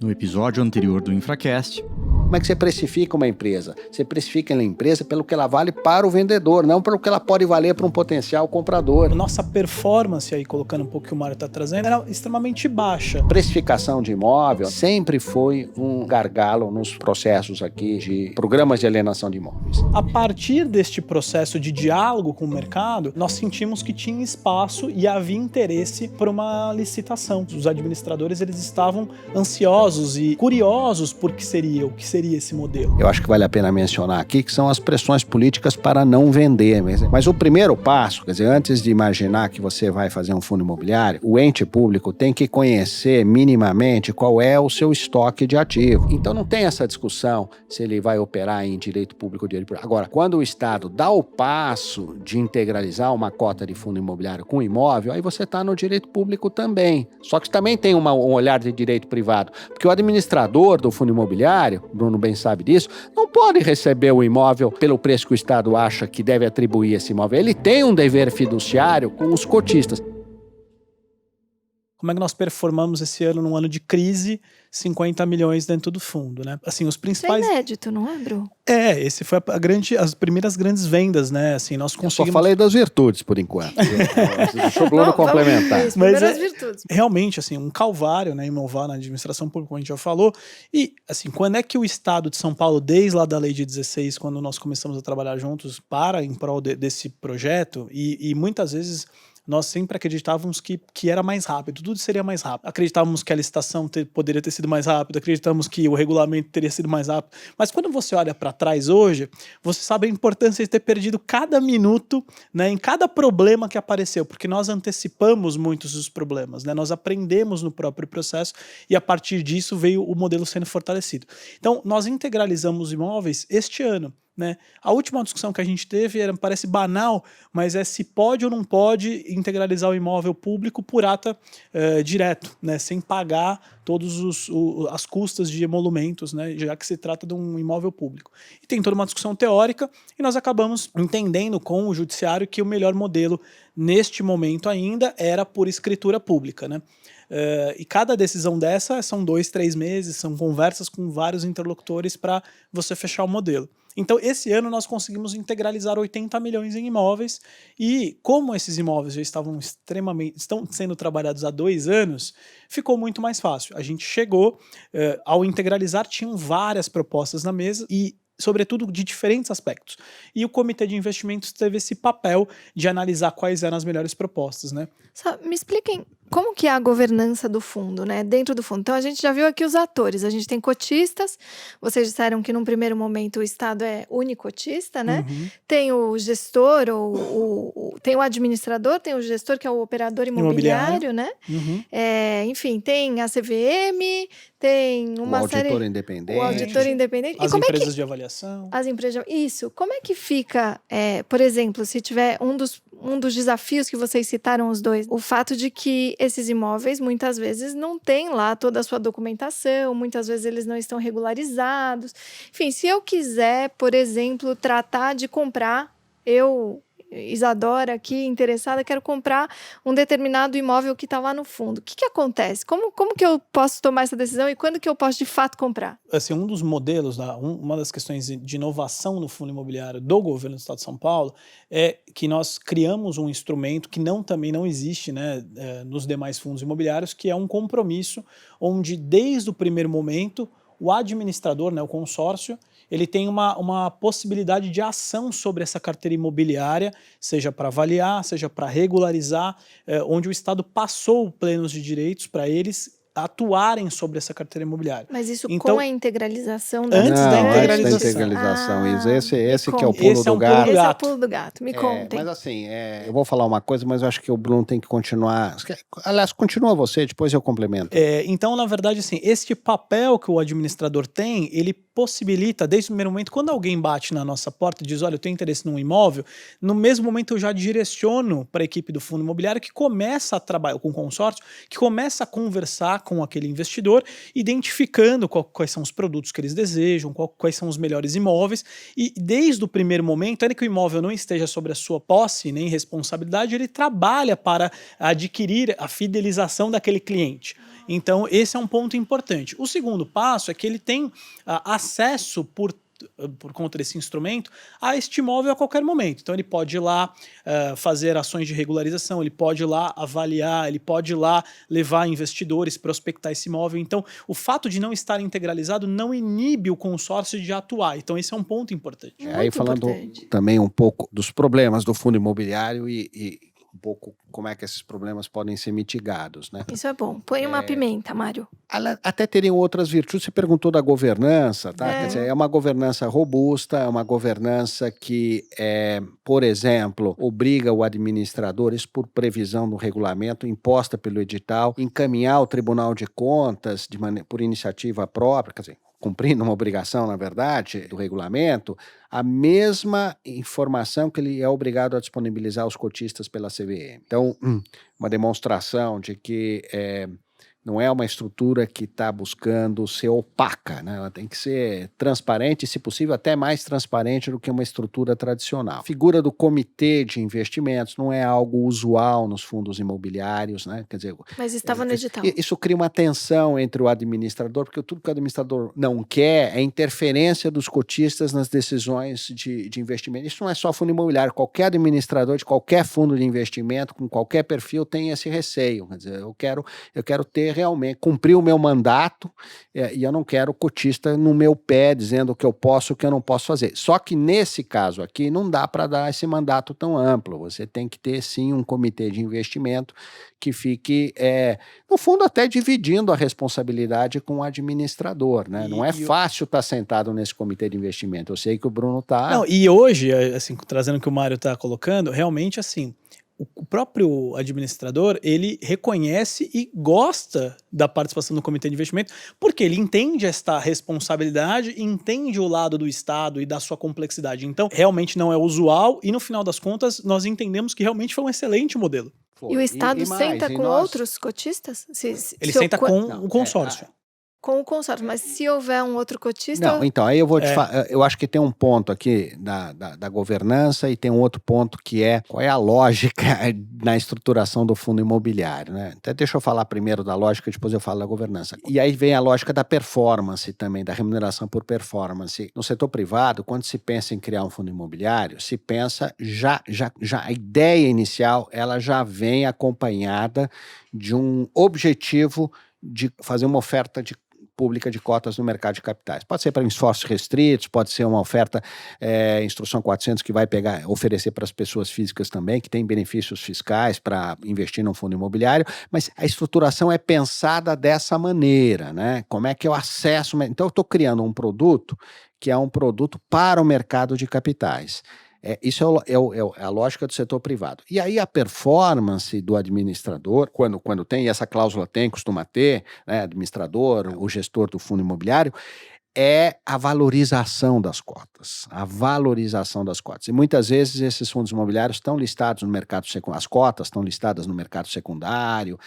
No episódio anterior do Infracast. Como é que você precifica uma empresa? Você precifica a empresa pelo que ela vale para o vendedor, não pelo que ela pode valer para um potencial comprador. Nossa performance, aí colocando um pouco o que o Mário está trazendo, era extremamente baixa. Precificação de imóvel sempre foi um gargalo nos processos aqui de programas de alienação de imóveis. A partir deste processo de diálogo com o mercado, nós sentimos que tinha espaço e havia interesse por uma licitação. Os administradores eles estavam ansiosos e curiosos por que seria esse modelo. Eu acho que vale a pena mencionar aqui que são as pressões políticas para não vender. Mas o primeiro passo, quer dizer, antes de imaginar que você vai fazer um fundo imobiliário, o ente público tem que conhecer minimamente qual é o seu estoque de ativo. Então não tem essa discussão se ele vai operar em direito público ou direito privado. Agora, quando o Estado dá o passo de integralizar uma cota de fundo imobiliário com imóvel, aí você está no direito público também. Só que também tem um olhar de direito privado, porque o administrador do fundo imobiliário, Bruno bem sabe disso, não pode receber o imóvel pelo preço que o Estado acha que deve atribuir esse imóvel. Ele tem um dever fiduciário com os cotistas. Como é que nós performamos esse ano, num ano de crise, 50 milhões dentro do fundo, né? Assim, os principais... Isso é inédito, não é, Bru? Esse foi as primeiras grandes vendas, né? Assim, nós conseguimos... Eu só falei das virtudes, por enquanto. Deixa o Bruno complementar. Mas virtudes. Realmente, assim, um calvário, né? Inovar na administração pública, como a gente já falou. E, assim, quando é que o Estado de São Paulo, desde lá da lei de 16, quando nós começamos a trabalhar juntos em prol desse projeto, e muitas vezes... nós sempre acreditávamos que era mais rápido, tudo seria mais rápido. Acreditávamos que a licitação poderia ter sido mais rápida, acreditávamos que o regulamento teria sido mais rápido. Mas quando você olha para trás hoje, você sabe a importância de ter perdido cada minuto, né, em cada problema que apareceu, porque nós antecipamos muitos dos problemas, né, nós aprendemos no próprio processo e a partir disso veio o modelo sendo fortalecido. Então, nós integralizamos imóveis este ano. Né? A última discussão que a gente teve parece banal, mas é se pode ou não pode integralizar o imóvel público por ata direto, né? Sem pagar todas as custas de emolumentos, né? Já que se trata de um imóvel público. E tem toda uma discussão teórica e nós acabamos entendendo com o judiciário que o melhor modelo neste momento ainda era por escritura pública, né? E cada decisão dessa são 2, 3 meses, são conversas com vários interlocutores para você fechar o modelo. Então, esse ano nós conseguimos integralizar 80 milhões em imóveis e como esses imóveis já estão sendo trabalhados há 2 anos, ficou muito mais fácil. A gente chegou, ao integralizar, tinham várias propostas na mesa e sobretudo de diferentes aspectos. E o Comitê de Investimentos teve esse papel de analisar quais eram as melhores propostas, né? Me expliquem como que é a governança do fundo, né? Dentro do fundo. Então, a gente já viu aqui os atores. A gente tem cotistas. Vocês disseram que, num primeiro momento, o Estado é unicotista, né? Uhum. Tem o gestor, tem o administrador, tem o gestor, que é o operador imobiliário, né? Uhum. Enfim, tem a CVM, tem uma o série... auditor independente. O auditor independente. As empresas de avaliação. As empresas... Isso. Como é que fica, por exemplo, se tiver um dos desafios que vocês citaram os dois, o fato de que esses imóveis, muitas vezes, não têm lá toda a sua documentação, muitas vezes eles não estão regularizados. Enfim, se eu quiser, por exemplo, tratar de comprar, Isadora aqui, interessada, quero comprar um determinado imóvel que está lá no fundo. O que acontece? Como que eu posso tomar essa decisão e quando que eu posso de fato comprar? Assim, um dos modelos, uma das questões de inovação no fundo imobiliário do governo do Estado de São Paulo é que nós criamos um instrumento que também não existe, né, nos demais fundos imobiliários, que é um compromisso onde desde o primeiro momento o administrador, né, o consórcio, ele tem uma possibilidade de ação sobre essa carteira imobiliária, seja para avaliar, seja para regularizar, onde o Estado passou plenos de direitos para eles atuarem sobre essa carteira imobiliária. Mas isso então, com a integralização antes da integralização. Antes da integralização. Esse que é o conta. pulo do gato. Esse é o pulo do gato. Me contem. Mas assim, eu vou falar uma coisa, mas eu acho que o Bruno tem que continuar. Aliás, continua você, depois eu complemento. Então, na verdade, assim, este papel que o administrador tem, ele possibilita, desde o primeiro momento, quando alguém bate na nossa porta e diz, olha, eu tenho interesse num imóvel, no mesmo momento eu já direciono para a equipe do fundo imobiliário que começa a trabalhar com o consórcio, que começa a conversar com aquele investidor, identificando quais são os produtos que eles desejam, quais são os melhores imóveis, e desde o primeiro momento, ainda que o imóvel não esteja sobre a sua posse nem responsabilidade, ele trabalha para adquirir a fidelização daquele cliente. Então, esse é um ponto importante. O segundo passo é que ele tem acesso por conta desse instrumento, a este imóvel a qualquer momento. Então ele pode ir lá fazer ações de regularização, ele pode ir lá avaliar, ele pode ir lá levar investidores, prospectar esse imóvel. Então o fato de não estar integralizado não inibe o consórcio de atuar. Então esse é um ponto importante. Aí falando também um pouco dos problemas do fundo imobiliário e um pouco como é que esses problemas podem ser mitigados, né? Isso é bom. Põe uma pimenta, Mário. Até teriam outras virtudes. Você perguntou da governança, tá? Quer dizer, é uma governança robusta, é uma governança que, por exemplo, obriga o administrador, isso por previsão do regulamento imposta pelo edital, encaminhar ao Tribunal de Contas por iniciativa própria, quer dizer, cumprindo uma obrigação, na verdade, do regulamento, a mesma informação que ele é obrigado a disponibilizar aos cotistas pela CVM. Então, uma demonstração de que não é uma estrutura que está buscando ser opaca, né? Ela tem que ser transparente e, se possível, até mais transparente do que uma estrutura tradicional. A figura do comitê de investimentos não é algo usual nos fundos imobiliários, né? Quer dizer, mas estava no edital. Isso cria uma tensão entre o administrador, porque tudo que o administrador não quer é interferência dos cotistas nas decisões de investimento. Isso não é só fundo imobiliário, qualquer administrador de qualquer fundo de investimento, com qualquer perfil, tem esse receio. Quer dizer, eu quero ter realmente cumprir o meu mandato e eu não quero cotista no meu pé dizendo o que eu posso e o que eu não posso fazer. Só que nesse caso aqui não dá para dar esse mandato tão amplo. Você tem que ter sim um comitê de investimento que fique, no fundo, até dividindo a responsabilidade com o administrador, né? Não é fácil estar sentado nesse comitê de investimento. Eu sei que o Bruno está... Não, e hoje, assim, trazendo o que o Mário está colocando, realmente, assim, o próprio administrador, ele reconhece e gosta da participação no comitê de investimento, porque ele entende esta responsabilidade, entende o lado do Estado e da sua complexidade. Então, realmente não é usual e, no final das contas, nós entendemos que realmente foi um excelente modelo. E o Estado senta com outros cotistas? Ele senta com o consórcio. Com o consórcio, mas se houver um outro cotista... Não, então, aí eu vou te falar, eu acho que tem um ponto aqui da governança e tem um outro ponto que qual é a lógica na estruturação do fundo imobiliário, né? Até deixa eu falar primeiro da lógica, depois eu falo da governança. E aí vem a lógica da performance também, da remuneração por performance. No setor privado, quando se pensa em criar um fundo imobiliário, se pensa já a ideia inicial, ela já vem acompanhada de um objetivo de fazer uma oferta pública de cotas no mercado de capitais. Pode ser para esforços restritos, pode ser uma oferta, instrução 400, que vai oferecer para as pessoas físicas também, que tem benefícios fiscais para investir num fundo imobiliário, mas a estruturação é pensada dessa maneira, né? Como é que eu acesso... Então, eu estou criando um produto que é um produto para o mercado de capitais. Isso é a lógica do setor privado. E aí a performance do administrador, quando tem, essa cláusula costuma ter, né, administrador, o gestor do fundo imobiliário, é a valorização das cotas. A valorização das cotas. E muitas vezes esses fundos imobiliários estão listados no mercado secundário, as cotas estão listadas no mercado secundário,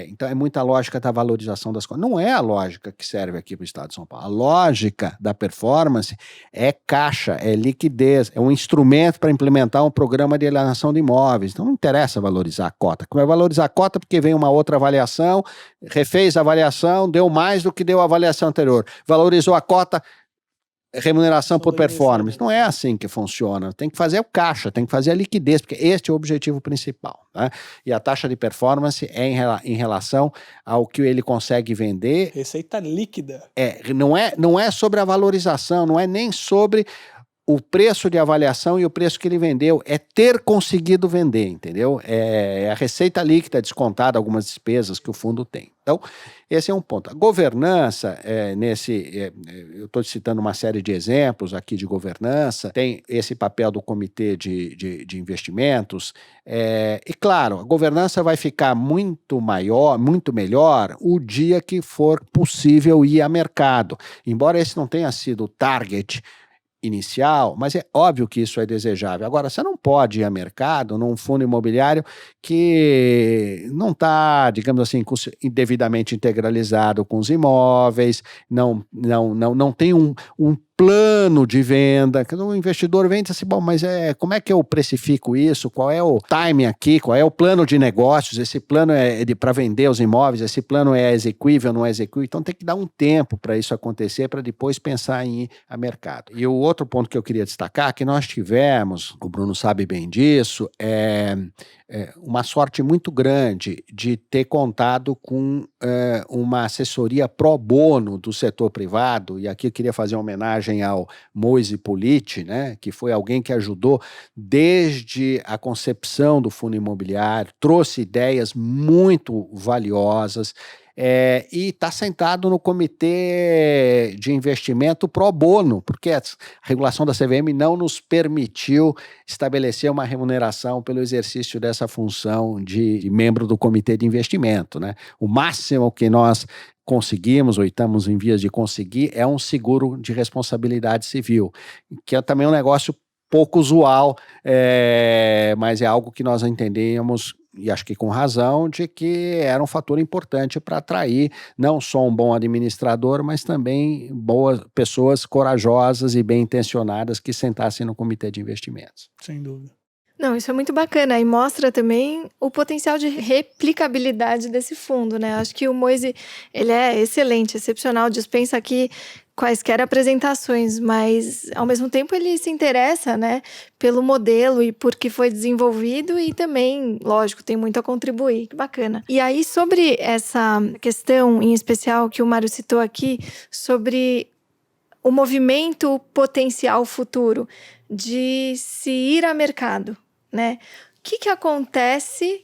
então é muita lógica da valorização das cotas. Não é a lógica que serve aqui para o Estado de São Paulo. A lógica da performance é caixa, é liquidez, é um instrumento para implementar um programa de alienação de imóveis. Então não interessa valorizar a cota. Vai valorizar a cota porque vem uma outra avaliação, refez a avaliação, deu mais do que deu a avaliação anterior. Valorizou a cota, remuneração por performance. Não é assim que funciona. Tem que fazer o caixa, tem que fazer a liquidez, porque este é o objetivo principal, né? E a taxa de performance é em relação ao que ele consegue vender. Receita líquida. Não é sobre a valorização, não é nem sobre o preço de avaliação e o preço que ele vendeu, é ter conseguido vender, entendeu? É a receita líquida descontada, algumas despesas que o fundo tem. Então, esse é um ponto. A governança, eu estou citando uma série de exemplos aqui de governança, tem esse papel do comitê de investimentos, e claro, a governança vai ficar muito maior, muito melhor o dia que for possível ir a mercado. Embora esse não tenha sido o target inicial, mas é óbvio que isso é desejável. Agora, você não pode ir a mercado num fundo imobiliário que não está, digamos assim, devidamente integralizado com os imóveis, não tem um plano de venda. O investidor vem e diz assim, bom, mas como é que eu precifico isso? Qual é o time aqui? Qual é o plano de negócios? Esse plano é para vender os imóveis? Esse plano é execuível, não é execuível? Então tem que dar um tempo para isso acontecer, para depois pensar em ir a mercado. E o outro ponto que eu queria destacar, que nós tivemos, o Bruno sabe bem disso, uma sorte muito grande de ter contado com uma assessoria pro bono do setor privado, e aqui eu queria fazer uma homenagem ao Moise Politi, né, que foi alguém que ajudou desde a concepção do fundo imobiliário, trouxe ideias muito valiosas, e está sentado no comitê de investimento pro bono, porque a regulação da CVM não nos permitiu estabelecer uma remuneração pelo exercício dessa função de membro do comitê de investimento, né? O máximo que nós conseguimos, ou estamos em vias de conseguir, é um seguro de responsabilidade civil, que é também um negócio pouco usual, mas é algo que nós entendemos, e acho que com razão, de que era um fator importante para atrair não só um bom administrador, mas também boas pessoas corajosas e bem intencionadas que sentassem no comitê de investimentos. Sem dúvida. Não, isso é muito bacana e mostra também o potencial de replicabilidade desse fundo, né? Acho que o Moise, ele é excelente, excepcional, dispensa aqui quaisquer apresentações, mas ao mesmo tempo ele se interessa, né, pelo modelo e por que foi desenvolvido e também, lógico, tem muito a contribuir, que bacana. E aí sobre essa questão em especial que o Mário citou aqui, sobre o movimento potencial futuro de se ir a mercado, né? O que acontece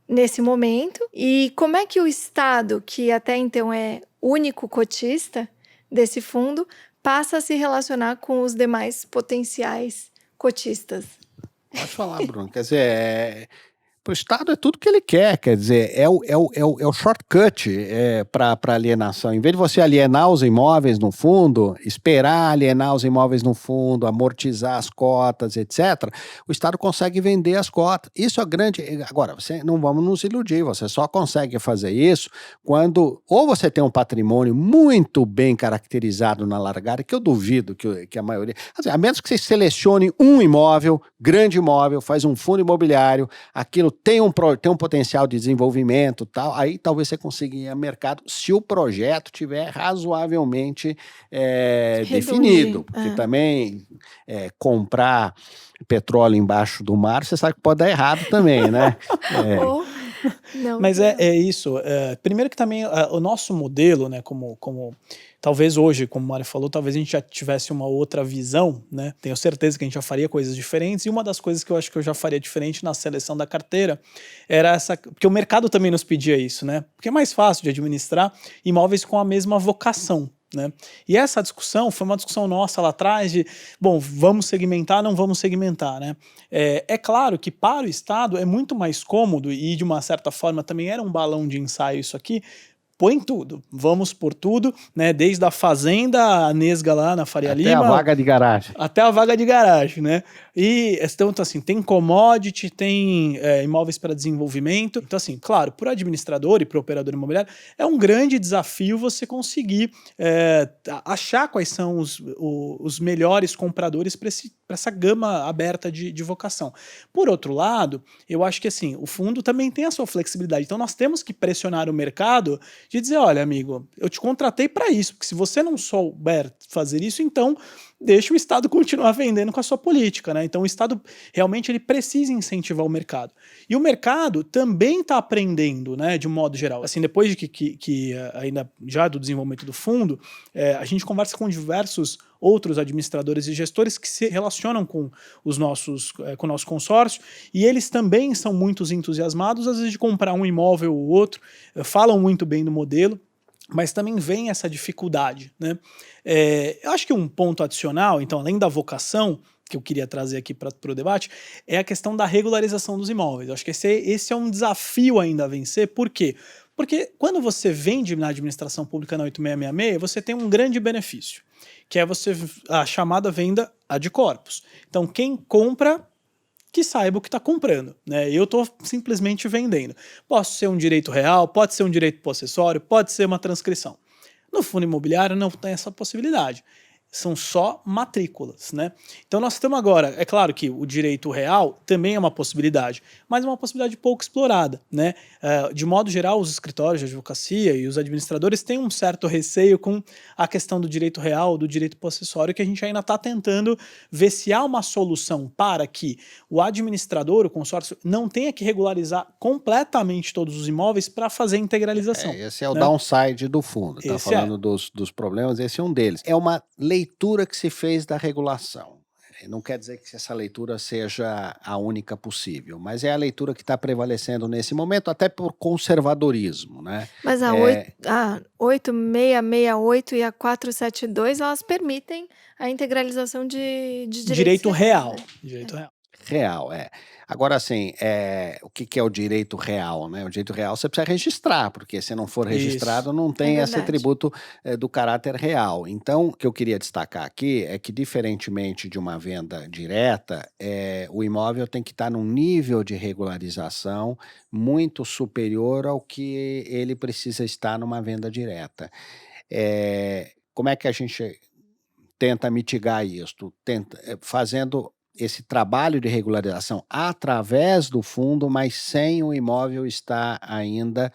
nesse momento e como é que o Estado, que até então é único cotista desse fundo, passa a se relacionar com os demais potenciais cotistas? Pode falar, Bruno. Quer dizer, para o Estado é tudo que ele quer dizer, é o shortcut para alienação. Em vez de você alienar os imóveis no fundo, esperar alienar os imóveis no fundo, amortizar as cotas, etc., o Estado consegue vender as cotas. Isso é grande. Agora, não vamos nos iludir, você só consegue fazer isso quando ou você tem um patrimônio muito bem caracterizado na largada, que eu duvido que a maioria... A menos que você selecione um imóvel, grande imóvel, faz um fundo imobiliário, aquilo tem um potencial de desenvolvimento, tal, aí talvez você consiga ir a mercado se o projeto tiver razoavelmente definido, porque também comprar petróleo embaixo do mar, você sabe que pode dar errado também, né? Não, mas é isso. Primeiro que também o nosso modelo, né, como talvez hoje, como o Mário falou, talvez a gente já tivesse uma outra visão, né? Tenho certeza que a gente já faria coisas diferentes, e uma das coisas que eu acho que eu já faria diferente na seleção da carteira era essa, porque o mercado também nos pedia isso, né? Porque é mais fácil de administrar imóveis com a mesma vocação, né? E essa discussão foi uma discussão nossa lá atrás de, bom, vamos segmentar, não vamos segmentar, né? É claro que para o Estado é muito mais cômodo, e de uma certa forma também era um balão de ensaio isso aqui, põe tudo, vamos por tudo, né? Desde a fazenda, a Nesga lá na Faria Lima. Até a vaga de garagem. Até a vaga de garagem, né? E então assim, tem commodity, tem imóveis para desenvolvimento. Então assim, claro, para o administrador e para o operador imobiliário, é um grande desafio você conseguir achar quais são os melhores compradores para essa gama aberta de vocação. Por outro lado, eu acho que assim, o fundo também tem a sua flexibilidade. Então nós temos que pressionar o mercado de dizer, olha, amigo, eu te contratei para isso, porque se você não souber fazer isso, então deixa o Estado continuar vendendo com a sua política, né? Então o Estado realmente ele precisa incentivar o mercado. E o mercado também está aprendendo, né, de um modo geral. Assim, depois de que ainda já do desenvolvimento do fundo, a gente conversa com diversos outros administradores e gestores que se relacionam com o nosso consórcio, e eles também são muito entusiasmados, às vezes, de comprar um imóvel ou outro, falam muito bem do modelo, mas também vem essa dificuldade, né? Eu acho que um ponto adicional, então, além da vocação, que eu queria trazer aqui para o debate, é a questão da regularização dos imóveis. Eu acho que esse é um desafio ainda a vencer. Por quê? Porque quando você vende na administração pública na 8666, você tem um grande benefício, que é a chamada venda ad corpus. Então, quem compra, que saiba o que está comprando, né? Eu estou simplesmente vendendo. Posso ser um direito real, pode ser um direito possessório, pode ser uma transcrição. No fundo imobiliário não tem essa possibilidade. são só matrículas, né? Então nós temos agora, é claro que o direito real também é uma possibilidade, mas é uma possibilidade pouco explorada, né? De modo geral, os escritórios de advocacia e os administradores têm um certo receio com a questão do direito real, do direito possessório, que a gente ainda está tentando ver se há uma solução para que o administrador, o consórcio, não tenha que regularizar completamente todos os imóveis para fazer a integralização. Esse é o né? downside do fundo. Está Esse falando dos problemas, esse é um deles. É uma leitura que se fez da regulação. Não quer dizer que essa leitura seja a única possível, mas é a leitura que está prevalecendo nesse momento, até por conservadorismo, né? Mas a 8668 e a 472, elas permitem a integralização de Direito real. né? Direito real. Real, é. Agora, assim, o que é o direito real, né? O direito real você precisa registrar, porque se não for registrado, não tem esse atributo do caráter real. Então, o que eu queria destacar aqui é que, diferentemente de uma venda direta, o imóvel tem que estar num nível de regularização muito superior ao que ele precisa estar numa venda direta. Como é que a gente tenta mitigar isso? Fazendo esse trabalho de regularização através do fundo, mas sem o imóvel estar ainda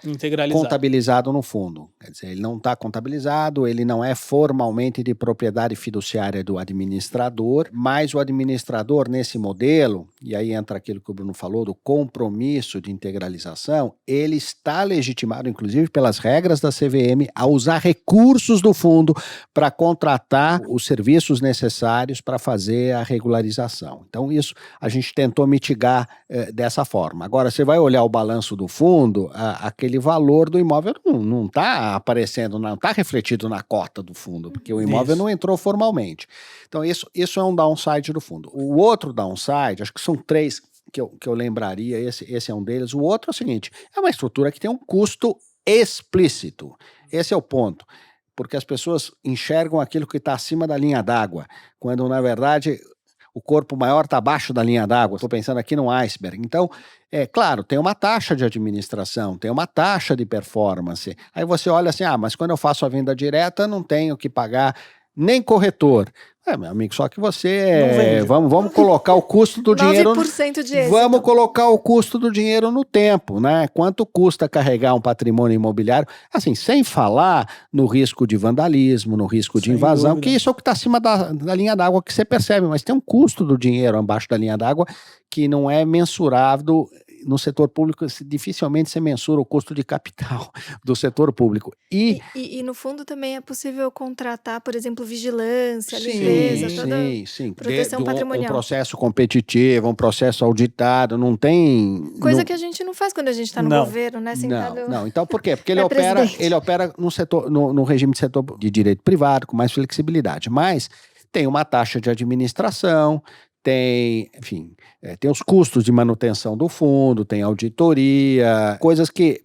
contabilizado no fundo. Quer dizer, ele não está contabilizado, ele não é formalmente de propriedade fiduciária do administrador, mas o administrador nesse modelo, e aí entra aquilo que o Bruno falou, do compromisso de integralização, ele está legitimado, inclusive pelas regras da CVM, a usar recursos do fundo para contratar os serviços necessários para fazer a regularização. Então, isso a gente tentou mitigar dessa forma. Agora, você vai olhar o balanço do fundo, aquele valor do imóvel não está aparecendo, não está refletido na cota do fundo, porque o imóvel não entrou formalmente. Então, isso é um downside do fundo. O outro downside, acho que são três que eu lembraria, esse é um deles. O outro é o seguinte, é uma estrutura que tem um custo explícito. Esse é o ponto. Porque as pessoas enxergam aquilo que está acima da linha d'água, quando, na verdade, o corpo maior está abaixo da linha d'água. Estou pensando aqui num iceberg. Então, claro, tem uma taxa de administração, tem uma taxa de performance. Aí você olha assim, mas quando eu faço a venda direta, não tenho que pagar nem corretor. Meu amigo, só que você... Vamos colocar o custo do dinheiro... 9% de êxito. Vamos colocar o custo do dinheiro no tempo, né? Quanto custa carregar um patrimônio imobiliário? Assim, sem falar no risco de vandalismo, no risco de invasão, que isso é o que está acima da linha d'água que você percebe, mas tem um custo do dinheiro abaixo da linha d'água que não é mensurável. No setor público, dificilmente se mensura o custo de capital do setor público. E no fundo também é possível contratar, por exemplo, vigilância, limpeza, toda proteção patrimonial. Um processo competitivo, um processo auditado, não tem... Coisa que a gente não faz quando a gente está no governo, né? Sentado... Não. Então por quê? Porque ele opera no setor, no regime de setor de direito privado, com mais flexibilidade. Mas tem uma taxa de administração, tem os custos de manutenção do fundo, tem auditoria, coisas que,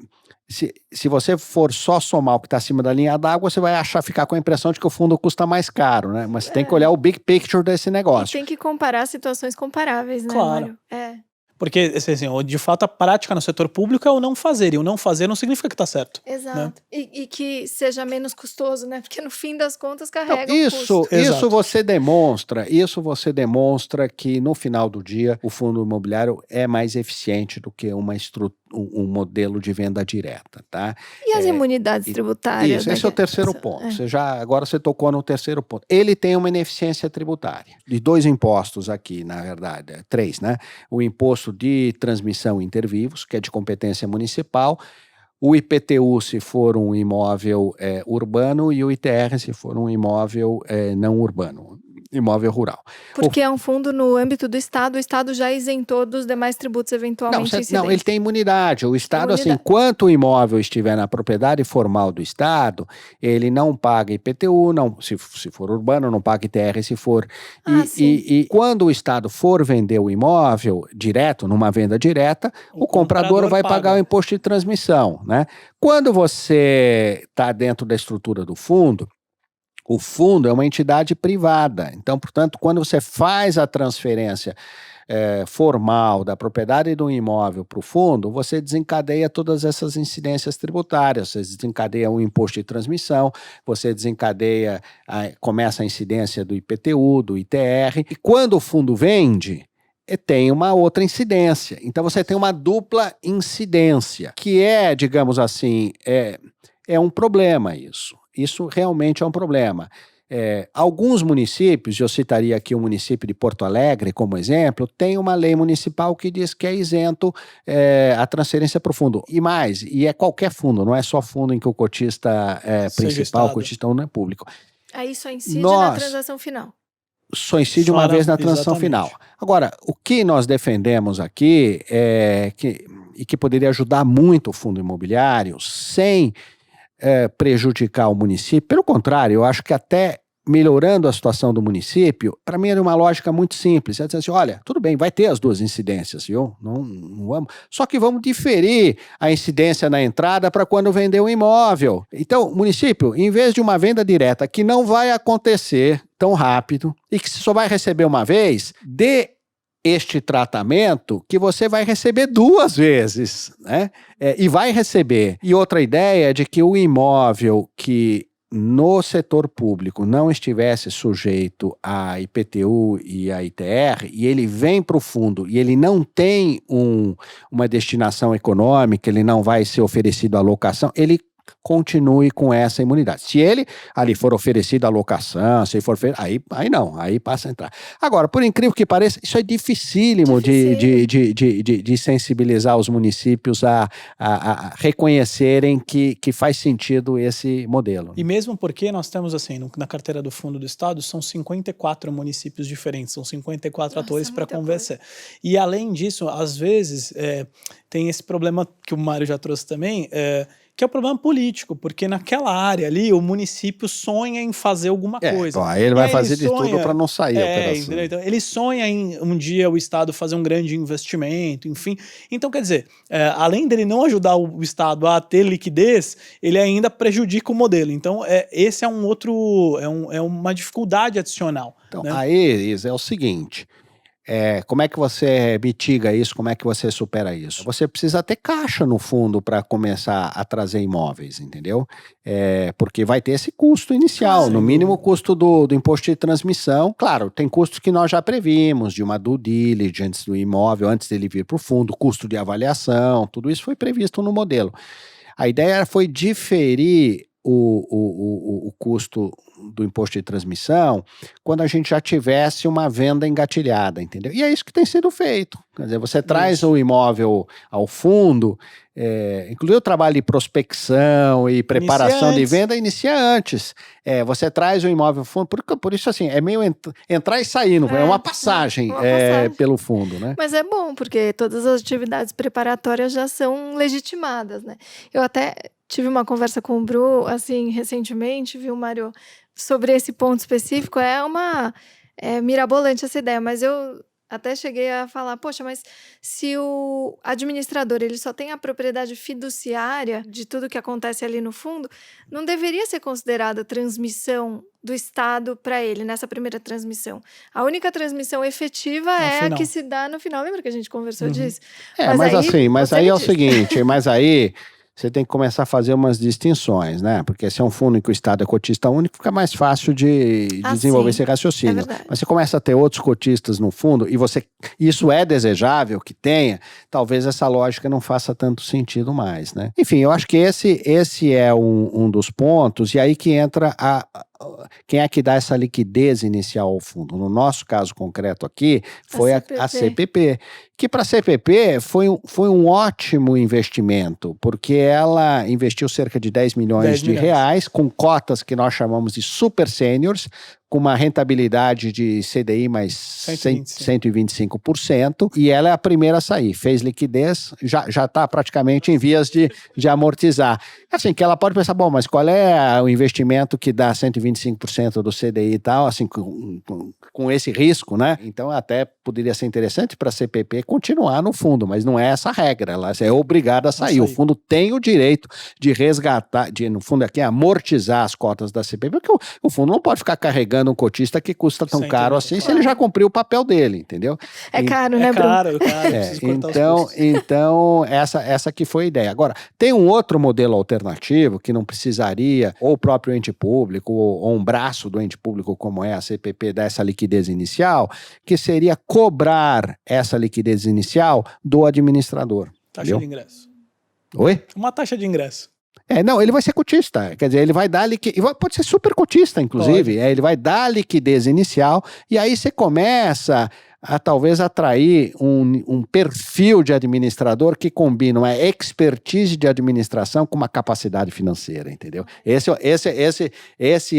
se você for só somar o que está acima da linha d'água, você vai ficar com a impressão de que o fundo custa mais caro, né? Mas você tem que olhar o big picture desse negócio. E tem que comparar situações comparáveis, né, claro. Mário? Porque, assim, de fato, a prática no setor público é o não fazer, e o não fazer não significa que está certo. Exato. Né? E que seja menos custoso, né? Porque no fim das contas carrega custo. Isso você demonstra que no final do dia o fundo imobiliário é mais eficiente do que um modelo de venda direta, tá? E as imunidades tributárias? Isso, esse é o terceiro ponto. Agora você tocou no terceiro ponto. Ele tem uma ineficiência tributária de 2 impostos aqui, na verdade, 3, né? O imposto de transmissão intervivos, que é de competência municipal, o IPTU se for um imóvel urbano e o ITR se for um imóvel não urbano, imóvel rural. Porque é um fundo no âmbito do Estado, o Estado já isentou dos demais tributos eventualmente incidentes. Não, ele tem imunidade. O Estado, assim, enquanto o imóvel estiver na propriedade formal do Estado, ele não paga IPTU, se for urbano, não paga ITR se for. E quando o Estado for vender o imóvel direto, numa venda direta, o comprador vai pagar o imposto de transmissão, né? Quando você está dentro da estrutura do fundo, O fundo é uma entidade privada. Então, portanto, quando você faz a transferência formal da propriedade do imóvel para o fundo, você desencadeia todas essas incidências tributárias, você desencadeia o imposto de transmissão, você desencadeia, começa a incidência do IPTU, do ITR, e quando o fundo vende, tem uma outra incidência. Então você tem uma dupla incidência, que é, digamos assim, é um problema isso. Isso realmente é um problema. Alguns municípios, eu citaria aqui o município de Porto Alegre como exemplo, tem uma lei municipal que diz que é isento a transferência para o fundo. E mais, e é qualquer fundo, não é só fundo em que o cotista principal, o cotista não é público. Aí só incide na transação final. Só incide uma vez na transação final. Agora, o que nós defendemos aqui que poderia ajudar muito o fundo imobiliário sem prejudicar o município. Pelo contrário, eu acho que até melhorando a situação do município, para mim era uma lógica muito simples. É dizer assim, olha, tudo bem, vai ter as duas incidências, viu? Não vamos. Só que vamos diferir a incidência na entrada para quando vender o imóvel. Então, município, em vez de uma venda direta que não vai acontecer tão rápido e que você só vai receber uma vez, dê este tratamento que você vai receber 2 vezes, né? E vai receber. E outra ideia é de que o imóvel que no setor público não estivesse sujeito a IPTU e a ITR, e ele vem para o fundo e ele não tem uma destinação econômica, ele não vai ser oferecido à locação, ele continue com essa imunidade. Se ele ali for oferecido a locação, se for aí não, aí passa a entrar. Agora, por incrível que pareça, isso é dificílimo de sensibilizar os municípios a reconhecerem que faz sentido esse modelo. E mesmo porque nós temos, assim, na carteira do Fundo do Estado, são 54 municípios diferentes, são 54 atores para conversar. E além disso, às vezes, tem esse problema que o Mário já trouxe também, que é o problema político, porque naquela área ali o município sonha em fazer alguma coisa. Então, aí ele vai fazer de tudo para não sair a operação. Então, ele sonha em um dia o Estado fazer um grande investimento, enfim. Então, quer dizer, além dele não ajudar o Estado a ter liquidez, ele ainda prejudica o modelo. Então, esse é um outro, é uma dificuldade adicional. Então, né? aí, Isa, é o seguinte... como é que você mitiga isso? Como é que você supera isso? Você precisa ter caixa no fundo para começar a trazer imóveis, entendeu? Porque vai ter esse custo inicial, no mínimo o custo do imposto de transmissão. Claro, tem custos que nós já previmos, de uma due diligence do imóvel antes dele vir para o fundo, custo de avaliação, tudo isso foi previsto no modelo. A ideia foi diferir o custo do imposto de transmissão quando a gente já tivesse uma venda engatilhada, entendeu? E é isso que tem sido feito. Quer dizer, você traz o imóvel ao fundo, inclusive o trabalho de prospecção e preparação de venda inicia antes. Você traz o imóvel ao fundo, por isso assim, é meio entrar e sair, é uma passagem, pelo fundo, né? Mas é bom, porque todas as atividades preparatórias já são legitimadas, né? Eu até tive uma conversa com o Bru, assim, recentemente, viu, Mário, sobre esse ponto específico. É mirabolante essa ideia, mas eu até cheguei a falar, poxa, mas se o administrador ele só tem a propriedade fiduciária de tudo que acontece ali no fundo, não deveria ser considerada transmissão do Estado para ele nessa primeira transmissão. A única transmissão efetiva é a que se dá no final. Lembra que a gente conversou disso? Mas aí é o seguinte, mas aí... Você tem que começar a fazer umas distinções, né? Porque se é um fundo em que o Estado é cotista único, fica mais fácil de desenvolver esse raciocínio. Mas você começa a ter outros cotistas no fundo e isso é desejável que tenha, talvez essa lógica não faça tanto sentido mais, né? Enfim, eu acho que esse é um dos pontos, e aí que entra quem é que dá essa liquidez inicial ao fundo? No nosso caso concreto aqui, foi a CPP. Que para a CPP foi um ótimo investimento, porque ela investiu cerca de 10 milhões de reais, com cotas que nós chamamos de super seniors, com uma rentabilidade de CDI mais 125%, e ela é a primeira a sair. Fez liquidez, já está praticamente em vias de amortizar. Assim, que ela pode pensar, bom, mas qual é o investimento que dá 125% do CDI e tal, assim, com esse risco, né? Então, até poderia ser interessante para a CPP continuar no fundo, mas não é essa a regra, ela é obrigada a sair. O fundo tem o direito de resgatar, no fundo aqui, amortizar as cotas da CPP, porque o fundo não pode ficar carregando um cotista que custa tão caro assim, se ele já cumpriu o papel dele, entendeu? É caro, né, Bruno? É caro. Então essa que foi a ideia. Agora, tem um outro modelo alternativo que não precisaria, ou o próprio ente público, ou um braço do ente público, como é a CPP, dessa liquidez inicial, que seria cobrar essa liquidez inicial do administrador. Taxa entendeu? de ingresso. Oi? Uma taxa de ingresso. Não, ele vai ser cotista, quer dizer, ele vai dar liquidez, pode ser super cotista, inclusive, ele vai dar liquidez inicial, e aí você começa a talvez atrair um perfil de administrador que combina uma expertise de administração com uma capacidade financeira, entendeu? Esse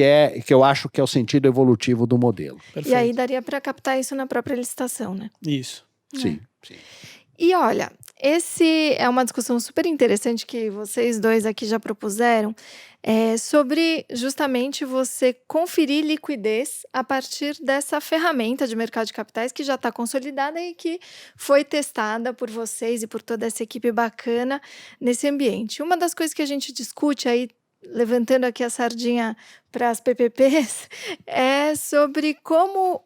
é que eu acho que é o sentido evolutivo do modelo. Perfeito. E aí daria para captar isso na própria licitação, né? Isso. Sim. E olha, esse é uma discussão super interessante que vocês dois aqui já propuseram, sobre justamente você conferir liquidez a partir dessa ferramenta de mercado de capitais que já está consolidada e que foi testada por vocês e por toda essa equipe bacana nesse ambiente. Uma das coisas que a gente discute aí, levantando aqui a sardinha para as PPPs, é sobre como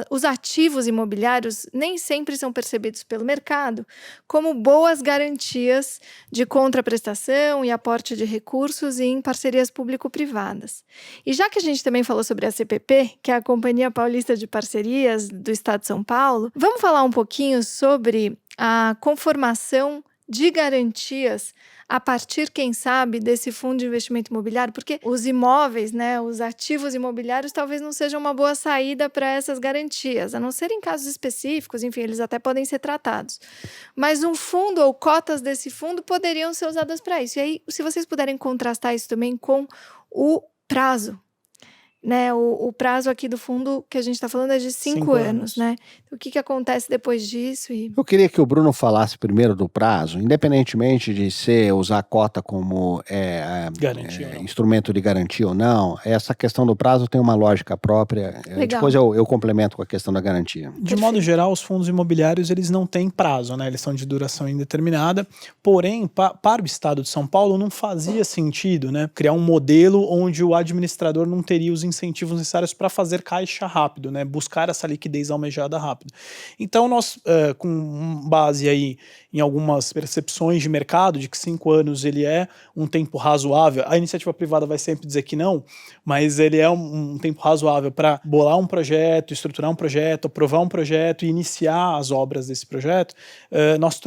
os ativos imobiliários nem sempre são percebidos pelo mercado como boas garantias de contraprestação e aporte de recursos em parcerias público-privadas. E já que a gente também falou sobre a CPP, que é a Companhia Paulista de Parcerias do Estado de São Paulo, vamos falar um pouquinho sobre a conformação de garantias a partir, quem sabe, desse fundo de investimento imobiliário, porque os imóveis, né, os ativos imobiliários talvez não sejam uma boa saída para essas garantias, a não ser em casos específicos, enfim, eles até podem ser tratados. Mas um fundo ou cotas desse fundo poderiam ser usadas para isso. E aí, se vocês puderem contrastar isso também com o prazo, né? O prazo aqui do fundo que a gente está falando é de 5 anos, né? O que acontece depois disso? Eu queria que o Bruno falasse primeiro do prazo, independentemente de usar a cota como instrumento de garantia ou não. Essa questão do prazo tem uma lógica própria. Depois eu complemento com a questão da garantia. De modo geral, os fundos imobiliários eles não têm prazo, né? Eles são de duração indeterminada. Porém, para o Estado de São Paulo não fazia sentido, né, criar um modelo onde o administrador não teria os incentivos necessários para fazer caixa rápido, né? Buscar essa liquidez almejada rápido. Então, nós, com base aí em algumas percepções de mercado, de que 5 anos ele é um tempo razoável, a iniciativa privada vai sempre dizer que não, mas ele é um tempo razoável para bolar um projeto, estruturar um projeto, aprovar um projeto e iniciar as obras desse projeto, nós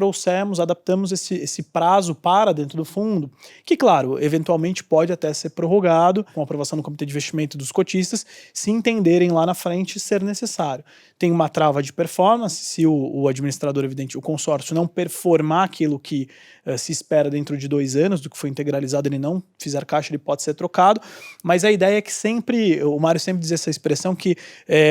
adaptamos esse prazo para dentro do fundo, que, claro, eventualmente pode até ser prorrogado com a aprovação do Comitê de Investimento dos cotistas, se entenderem lá na frente ser necessário. Tem uma trava de performance, se o administrador, evidente, o consórcio não performar aquilo que se espera dentro de 2 anos, do que foi integralizado, ele não fizer caixa, ele pode ser trocado, mas a ideia é que sempre, o Mário sempre diz essa expressão, que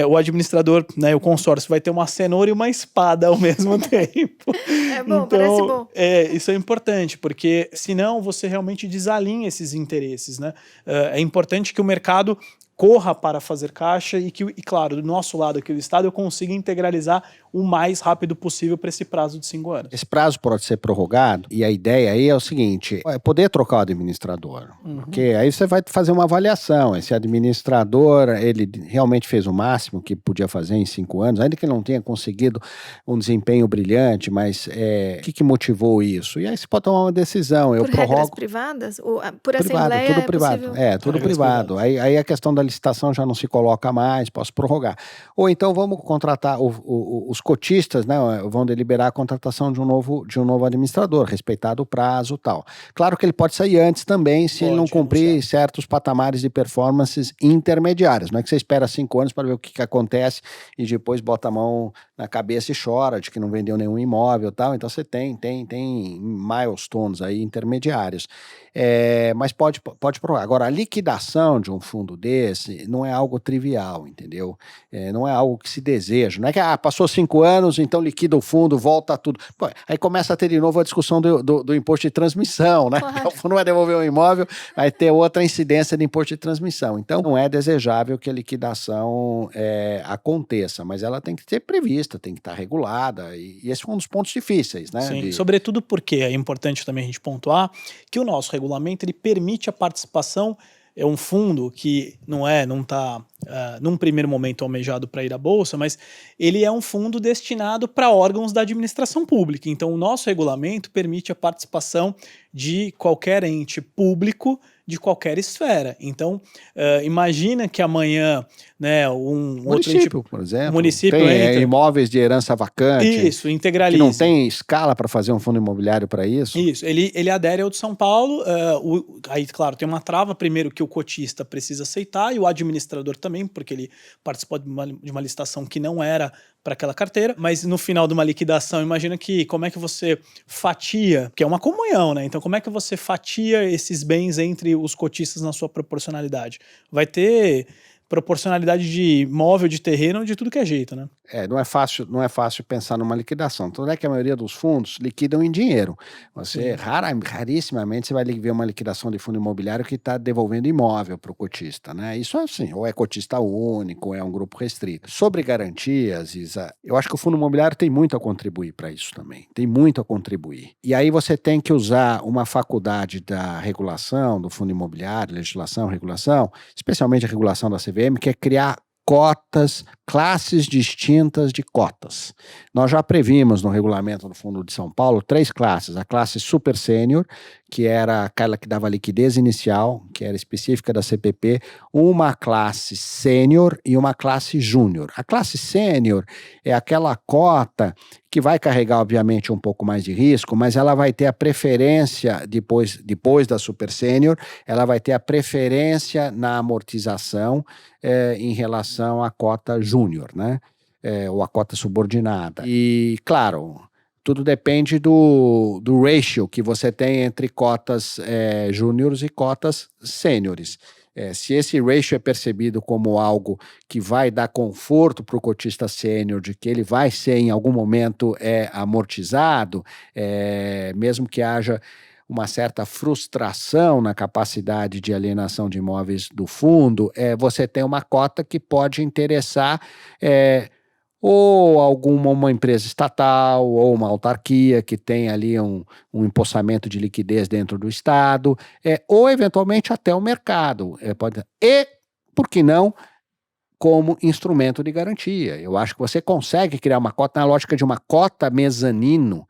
o administrador, né, o consórcio, vai ter uma cenoura e uma espada ao mesmo tempo. É bom, então, parece bom. Isso é importante, porque senão você realmente desalinha esses interesses, né? É importante que o mercado corra para fazer caixa e claro, do nosso lado aqui do Estado, eu consiga integralizar o mais rápido possível para esse prazo de 5 anos. Esse prazo pode ser prorrogado e a ideia aí é o seguinte, é poder trocar o administrador, porque aí você vai fazer uma avaliação, esse administrador, ele realmente fez o máximo que podia fazer em 5 anos, ainda que ele não tenha conseguido um desempenho brilhante, mas o que motivou isso? E aí você pode tomar uma decisão, eu prorrogo... Por regras privadas? Ou por privado, assembleia tudo é privado, possível? tudo privado. Aí a questão da licitação já não se coloca mais, posso prorrogar. Ou então vamos contratar, os cotistas, né, vão deliberar a contratação de um novo administrador, respeitado o prazo e tal. Claro que ele pode sair antes também, se ele não cumprir certos patamares de performances intermediárias. Não é que você espera 5 anos para ver o que acontece e depois bota a mão na cabeça e chora de que não vendeu nenhum imóvel e tal. Então você tem milestones aí intermediários. Mas pode prorrogar. Agora, a liquidação de um fundo desse, liquidez não é algo trivial, entendeu? Não é algo que se deseja. Não é que passou 5 anos, então liquida o fundo, volta tudo. Pô, aí começa a ter de novo a discussão do imposto de transmissão, né? Claro. O fundo vai devolver um imóvel, vai ter outra incidência de imposto de transmissão. Então, não é desejável que a liquidação aconteça, mas ela tem que ser prevista, tem que estar regulada, e esse é um dos pontos difíceis, né? Sim, sobretudo porque é importante também a gente pontuar que o nosso regulamento ele permite a participação. É um fundo que não está num primeiro momento almejado para ir à bolsa, mas ele é um fundo destinado para órgãos da administração pública. Então, o nosso regulamento permite a participação de qualquer ente público de qualquer esfera. Então, imagina que amanhã, né, município, por exemplo, município tem imóveis de herança vacante. Isso, integraliza. Que não tem escala para fazer um fundo imobiliário para isso. Isso, ele adere ao de São Paulo. Aí, claro, tem uma trava, primeiro que o cotista precisa aceitar e o administrador também, porque ele participou de uma licitação que não era para aquela carteira, mas no final de uma liquidação, imagina como é que você fatia, que é uma comunhão, né? Então, como é que você fatia esses bens entre os cotistas na sua proporcionalidade? Vai ter proporcionalidade de imóvel, de terreno, de tudo que é jeito, né? Não é fácil pensar numa liquidação. Tanto é que a maioria dos fundos liquidam em dinheiro. Você, rarissimamente, você vai ver uma liquidação de fundo imobiliário que está devolvendo imóvel para o cotista, né? Isso é assim, ou é cotista único, ou é um grupo restrito. Sobre garantias, Isa, eu acho que o fundo imobiliário tem muito a contribuir para isso também. Tem muito a contribuir. E aí você tem que usar uma faculdade da regulação, do fundo imobiliário, legislação, regulação, especialmente a regulação da CVM, que é criar cotas, classes distintas de cotas. Nós já previmos no regulamento do Fundo de São Paulo 3 classes. A classe super sênior, que era aquela que dava liquidez inicial, que era específica da CPP, uma classe sênior e uma classe júnior. A classe sênior é aquela cota que vai carregar, obviamente, um pouco mais de risco, mas ela vai ter a preferência, depois da super sênior, ela vai ter a preferência na amortização em relação à cota júnior, né? Ou a cota subordinada. E, claro, tudo depende do ratio que você tem entre cotas júniores e cotas sêniores. Se esse ratio é percebido como algo que vai dar conforto para o cotista sênior, de que ele vai ser em algum momento amortizado, mesmo que haja uma certa frustração na capacidade de alienação de imóveis do fundo, você tem uma cota que pode interessar ou uma empresa estatal, ou uma autarquia que tem ali um empossamento de liquidez dentro do Estado, ou eventualmente até o mercado. E, por que não, como instrumento de garantia. Eu acho que você consegue criar uma cota na lógica de uma cota mezanino.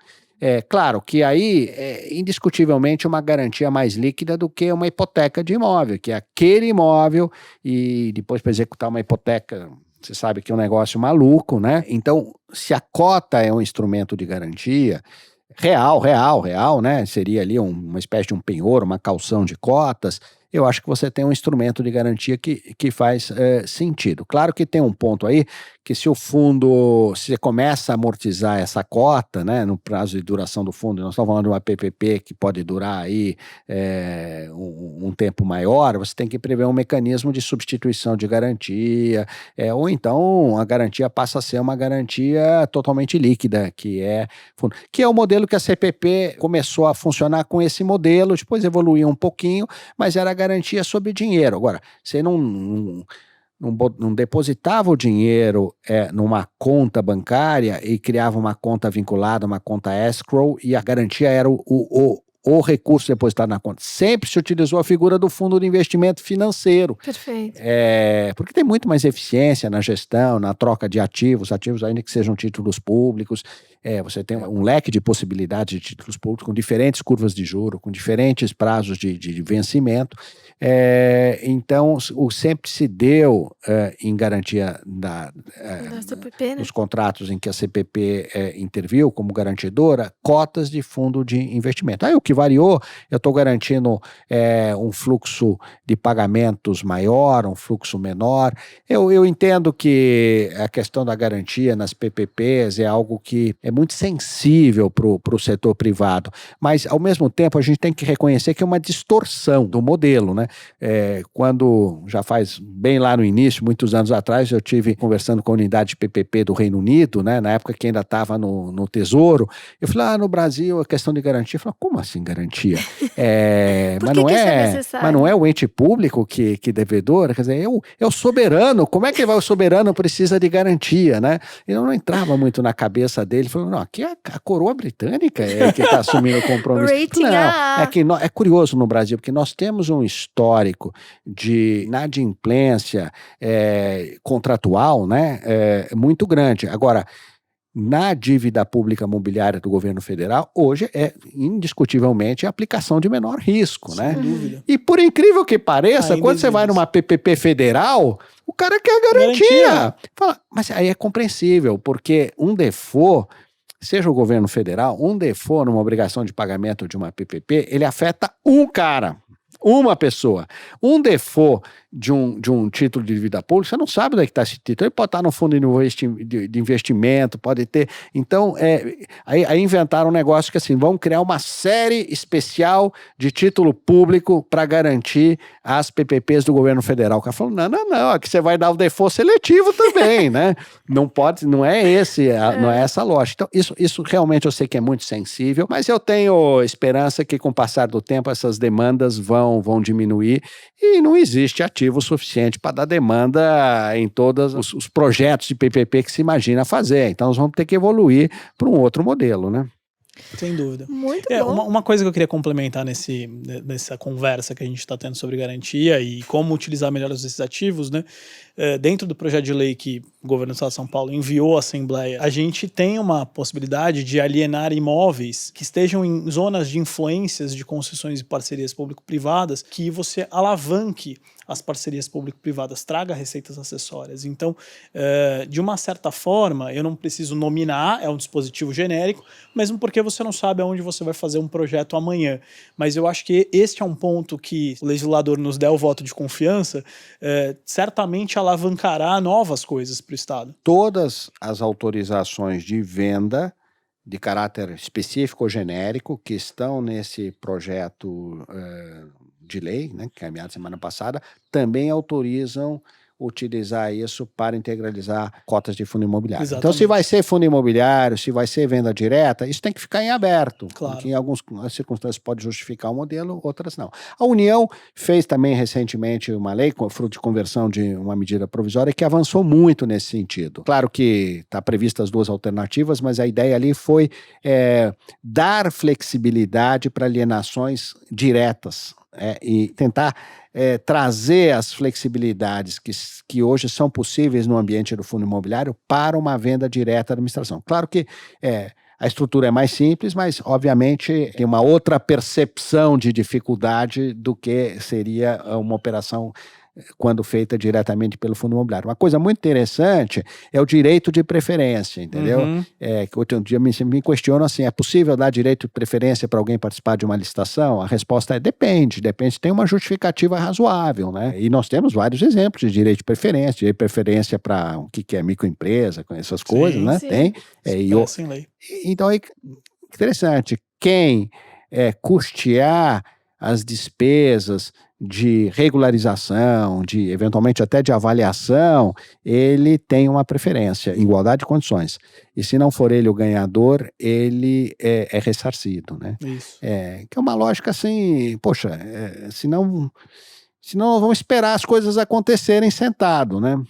Claro que aí é indiscutivelmente uma garantia mais líquida do que uma hipoteca de imóvel, que é aquele imóvel e depois para executar uma hipoteca, você sabe que é um negócio maluco, né? Então, se a cota é um instrumento de garantia real, né? Seria ali uma espécie de um penhor, uma calção de cotas. Eu acho que você tem um instrumento de garantia que faz sentido. Claro que tem um ponto aí, que se você começa a amortizar essa cota, né, no prazo de duração do fundo, nós estamos falando de uma PPP que pode durar aí um tempo maior, você tem que prever um mecanismo de substituição de garantia, ou então a garantia passa a ser uma garantia totalmente líquida, que é o modelo que a CPP começou a funcionar com esse modelo, depois evoluiu um pouquinho, mas era garantia sobre dinheiro. Agora, você não depositava o dinheiro numa conta bancária e criava uma conta vinculada, uma conta escrow, e a garantia era o recurso depositado na conta. Sempre se utilizou a figura do fundo de investimento financeiro. Perfeito. Porque tem muito mais eficiência na gestão, na troca de ativos ainda que sejam títulos públicos. Você tem um leque de possibilidades de títulos públicos com diferentes curvas de juros, com diferentes prazos de vencimento. Então, sempre se deu em garantia da CPP, né? Nos contratos em que a CPP interviu como garantidora, cotas de fundo de investimento. Aí o que variou, eu estou garantindo um fluxo de pagamentos maior, um fluxo menor. Eu entendo que a questão da garantia nas PPPs é algo que é muito sensível para o setor privado, mas ao mesmo tempo a gente tem que reconhecer que é uma distorção do modelo, né? Quando já faz bem lá no início, muitos anos atrás, eu tive conversando com a unidade de PPP do Reino Unido, né? Na época que ainda estava no Tesouro, eu falei, no Brasil a questão de garantia, eu falei, como assim garantia? Por que isso é necessário? Mas não é o ente público que devedor, quer dizer, é o soberano, como é que o soberano precisa de garantia, né? Eu não entrava muito na cabeça dele, falou, não, aqui é a coroa britânica que está assumindo o compromisso. Rating Não, AA. é curioso no Brasil, porque nós temos um histórico de inadimplência contratual, né, muito grande. Agora, na dívida pública mobiliária do governo federal, hoje é indiscutivelmente a aplicação de menor risco, né? Sem dúvida. E por incrível que pareça, Ainda quando você vai existe. numa PPP federal, o cara quer garantia. Fala, mas aí é compreensível, porque um default, seja o governo federal, um default numa obrigação de pagamento de uma PPP, ele afeta um cara, uma pessoa. Um default de um título de dívida pública, você não sabe onde é que está esse título. Ele pode estar no fundo de investimento, pode ter. Então, aí inventaram um negócio que assim, vão criar uma série especial de título público para garantir as PPPs do governo federal. O cara falou, não, aqui você vai dar o default seletivo também, né? Não pode, não é essa a lógica. Então, isso realmente eu sei que é muito sensível, mas eu tenho esperança que com o passar do tempo essas demandas vão diminuir e não existe ativo suficiente para dar demanda em todos os projetos de PPP que se imagina fazer. Então, nós vamos ter que evoluir para um outro modelo, né? Sem dúvida. Muito bom. Uma coisa que eu queria complementar nessa conversa que a gente está tendo sobre garantia e como utilizar melhor esses ativos, né? Dentro do projeto de lei que o governo do Estado de São Paulo enviou à Assembleia, a gente tem uma possibilidade de alienar imóveis que estejam em zonas de influências de concessões e parcerias público-privadas, que você alavanque as parcerias público-privadas, traga receitas acessórias. Então, de uma certa forma, eu não preciso nominar, é um dispositivo genérico, mesmo porque você não sabe aonde você vai fazer um projeto amanhã. Mas eu acho que este é um ponto que o legislador nos der o voto de confiança, certamente alavancará novas coisas para o Estado. Todas as autorizações de venda de caráter específico ou genérico que estão nesse projeto de lei, né, que é enviado semana passada, também autorizam utilizar isso para integralizar cotas de fundo imobiliário. Exatamente. Então, se vai ser fundo imobiliário, se vai ser venda direta, isso tem que ficar em aberto. Claro. Porque em algumas circunstâncias pode justificar o modelo, outras não. A União fez também recentemente uma lei, fruto de conversão de uma medida provisória, que avançou muito nesse sentido. Claro que está prevista as duas alternativas, mas a ideia ali foi dar flexibilidade para alienações diretas. E tentar trazer as flexibilidades que hoje são possíveis no ambiente do fundo imobiliário para uma venda direta à administração. Claro que a estrutura é mais simples, mas obviamente tem uma outra percepção de dificuldade do que seria uma operação quando feita diretamente pelo fundo imobiliário. Uma coisa muito interessante é o direito de preferência, entendeu? Uhum. Que outro dia me questionam assim, é possível dar direito de preferência para alguém participar de uma licitação? A resposta é depende, tem uma justificativa razoável, né? E nós temos vários exemplos de direito de preferência para o que é microempresa, com essas coisas, né? Sim. Tem. Sem lei. Então, é interessante, quem custear as despesas de regularização, de eventualmente até de avaliação, ele tem uma preferência, igualdade de condições. E se não for ele o ganhador, ele é ressarcido, né? Isso. Que é uma lógica assim, poxa, senão vamos esperar as coisas acontecerem sentado, né?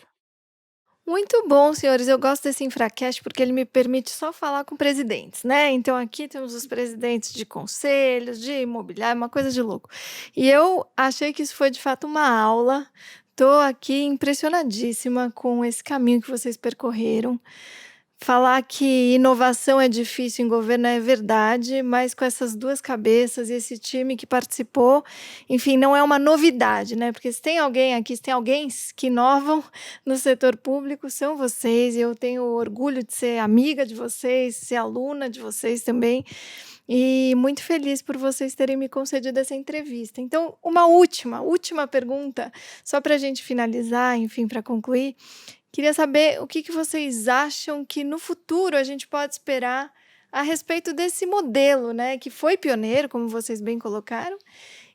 Muito bom, senhores. Eu gosto desse Infracast porque ele me permite só falar com presidentes, né? Então aqui temos os presidentes de conselhos, de imobiliário, uma coisa de louco. E eu achei que isso foi de fato uma aula. Tô aqui impressionadíssima com esse caminho que vocês percorreram. Falar que inovação é difícil em governo é verdade, mas com essas duas cabeças e esse time que participou, enfim, não é uma novidade, né? Porque se tem alguém aqui, se tem alguém que inovam no setor público, são vocês, e eu tenho orgulho de ser amiga de vocês, ser aluna de vocês também, e muito feliz por vocês terem me concedido essa entrevista. Então, uma última pergunta, só para a gente finalizar, enfim, para concluir, Queria saber o que vocês acham que no futuro a gente pode esperar a respeito desse modelo, né, que foi pioneiro, como vocês bem colocaram,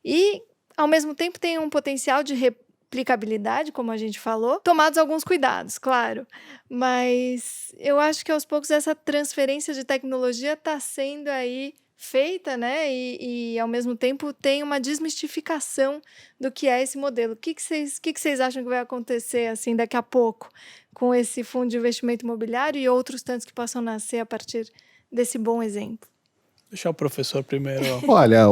e ao mesmo tempo tem um potencial de replicabilidade, como a gente falou, tomados alguns cuidados, claro, mas eu acho que aos poucos essa transferência de tecnologia está sendo aí feita, né, e ao mesmo tempo tem uma desmistificação do que é esse modelo. O que vocês acham que vai acontecer assim daqui a pouco com esse fundo de investimento imobiliário e outros tantos que possam nascer a partir desse bom exemplo? Deixar o professor primeiro. Olha,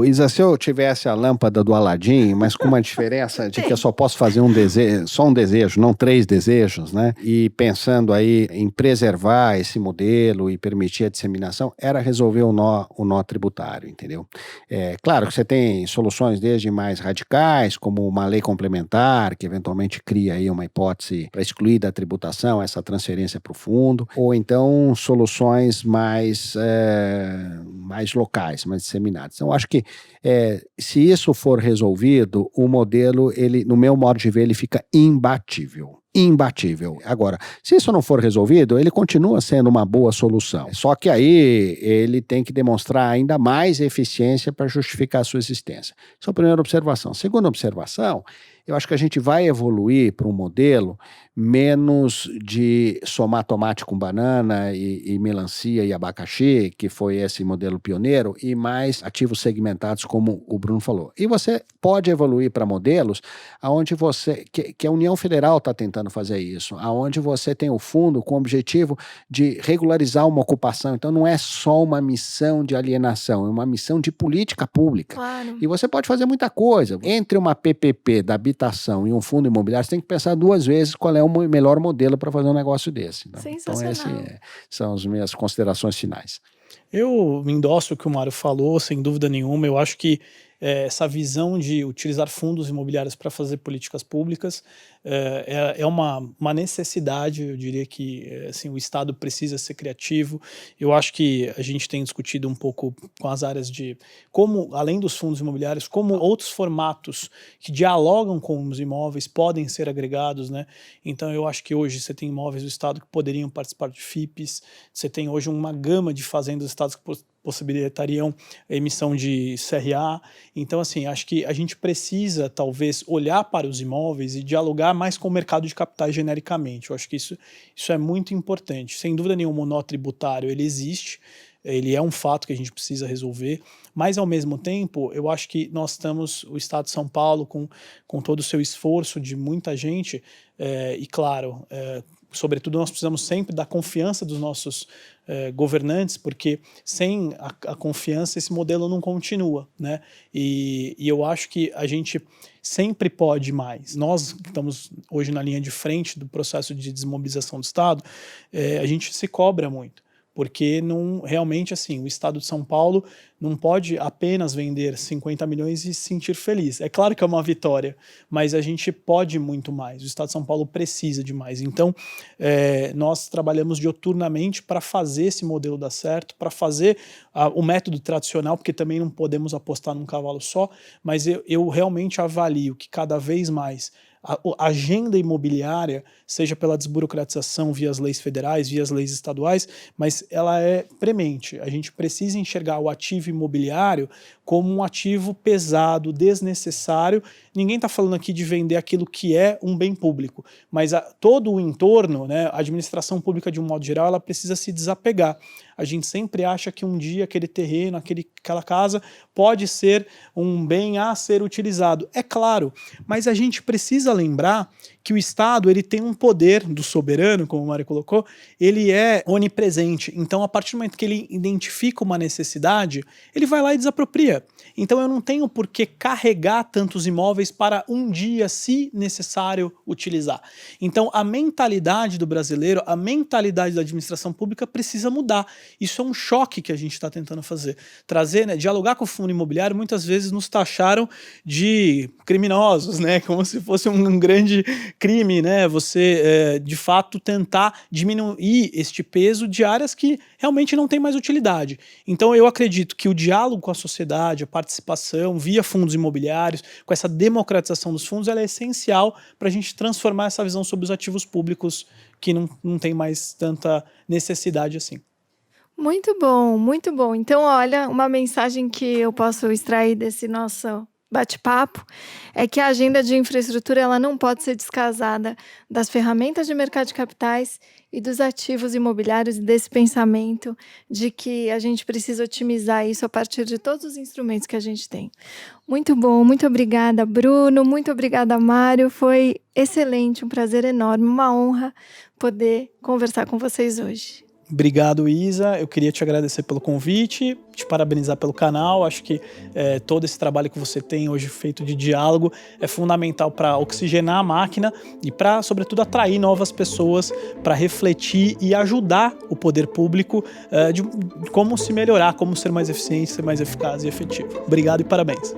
Isa, se eu tivesse a lâmpada do Aladim, mas com uma diferença de que eu só posso fazer um desejo, só um desejo, não 3 desejos, né? E pensando aí em preservar esse modelo e permitir a disseminação, era resolver o nó tributário, entendeu? Claro que você tem soluções desde mais radicais, como uma lei complementar, que eventualmente cria aí uma hipótese para excluir da tributação essa transferência para o fundo, ou então soluções mais locais, mais disseminados. Então, acho que se isso for resolvido, o modelo, ele, no meu modo de ver, ele fica imbatível. Imbatível. Agora, se isso não for resolvido, ele continua sendo uma boa solução. Só que aí ele tem que demonstrar ainda mais eficiência para justificar a sua existência. Essa é a primeira observação. Segunda observação, eu acho que a gente vai evoluir para um modelo menos de somar tomate com banana e melancia e abacaxi, que foi esse modelo pioneiro, e mais ativos segmentados, como o Bruno falou. E você pode evoluir para modelos onde que a União Federal está tentando fazer isso, onde você tem o fundo com o objetivo de regularizar uma ocupação. Então não é só uma missão de alienação, é uma missão de política pública. Claro. E você pode fazer muita coisa. Entre uma PPP da habitação e um fundo imobiliário, você tem que pensar 2 vezes qual é o melhor modelo para fazer um negócio desse. Sensacional. Então, são as minhas considerações finais. Eu endosso o que o Mário falou, sem dúvida nenhuma. Eu acho que essa visão de utilizar fundos imobiliários para fazer políticas públicas é uma necessidade. Eu diria que assim, o Estado precisa ser criativo. Eu acho que a gente tem discutido um pouco com as áreas de como, além dos fundos imobiliários, como outros formatos que dialogam com os imóveis podem ser agregados, né? Então eu acho que hoje você tem imóveis do Estado que poderiam participar de FIPs, você tem hoje uma gama de fazendas do Estado que possibilitariam a emissão de CRA. Então, assim, acho que a gente precisa, talvez, olhar para os imóveis e dialogar mais com o mercado de capitais genericamente. Eu acho que isso é muito importante. Sem dúvida nenhuma, o nó tributário, ele existe, ele é um fato que a gente precisa resolver, mas, ao mesmo tempo, eu acho que nós estamos, o Estado de São Paulo, com todo o seu esforço de muita gente, e, claro, sobretudo, nós precisamos sempre da confiança dos nossos governantes, porque sem a confiança esse modelo não continua, né? E eu acho que a gente sempre pode mais. Nós que estamos hoje na linha de frente do processo de desmobilização do Estado, a gente se cobra muito. Porque realmente assim, o Estado de São Paulo não pode apenas vender 50 milhões e se sentir feliz. É claro que é uma vitória, mas a gente pode muito mais. O Estado de São Paulo precisa de mais. Então, nós trabalhamos dioturnamente para fazer esse modelo dar certo, para fazer o método tradicional, porque também não podemos apostar num cavalo só, mas eu realmente avalio que cada vez mais a agenda imobiliária, seja pela desburocratização via as leis federais, via as leis estaduais, mas ela é premente. A gente precisa enxergar o ativo imobiliário como um ativo pesado, desnecessário. Ninguém está falando aqui de vender aquilo que é um bem público, mas todo o entorno, né, a administração pública de um modo geral, ela precisa se desapegar. A gente sempre acha que um dia aquele terreno, aquela casa pode ser um bem a ser utilizado. É claro, mas a gente precisa lembrar que o Estado ele tem um poder do soberano, como o Mário colocou, ele é onipresente. Então, a partir do momento que ele identifica uma necessidade, ele vai lá e desapropria. Então, eu não tenho por que carregar tantos imóveis para um dia, se necessário, utilizar. Então, a mentalidade do brasileiro, a mentalidade da administração pública precisa mudar. Isso é um choque que a gente está tentando fazer. Trazer, né, dialogar com o fundo imobiliário, muitas vezes nos taxaram de criminosos, né, como se fosse um grande crime, né? Você, de fato, tentar diminuir este peso de áreas que realmente não tem mais utilidade. Então, eu acredito que o diálogo com a sociedade, a participação via fundos imobiliários, com essa democratização dos fundos, ela é essencial para a gente transformar essa visão sobre os ativos públicos que não tem mais tanta necessidade assim. Muito bom, muito bom. Então, olha, uma mensagem que eu posso extrair desse nosso bate-papo é que a agenda de infraestrutura ela não pode ser descasada das ferramentas de mercado de capitais e dos ativos imobiliários, e desse pensamento de que a gente precisa otimizar isso a partir de todos os instrumentos que a gente tem. Muito bom, muito obrigada, Bruno, muito obrigada, Mário, foi excelente, um prazer enorme, uma honra poder conversar com vocês hoje. Obrigado, Isa. Eu queria te agradecer pelo convite, te parabenizar pelo canal. Acho que todo esse trabalho que você tem hoje feito de diálogo é fundamental para oxigenar a máquina e para, sobretudo, atrair novas pessoas para refletir e ajudar o poder público de como se melhorar, como ser mais eficiente, ser mais eficaz e efetivo. Obrigado e parabéns.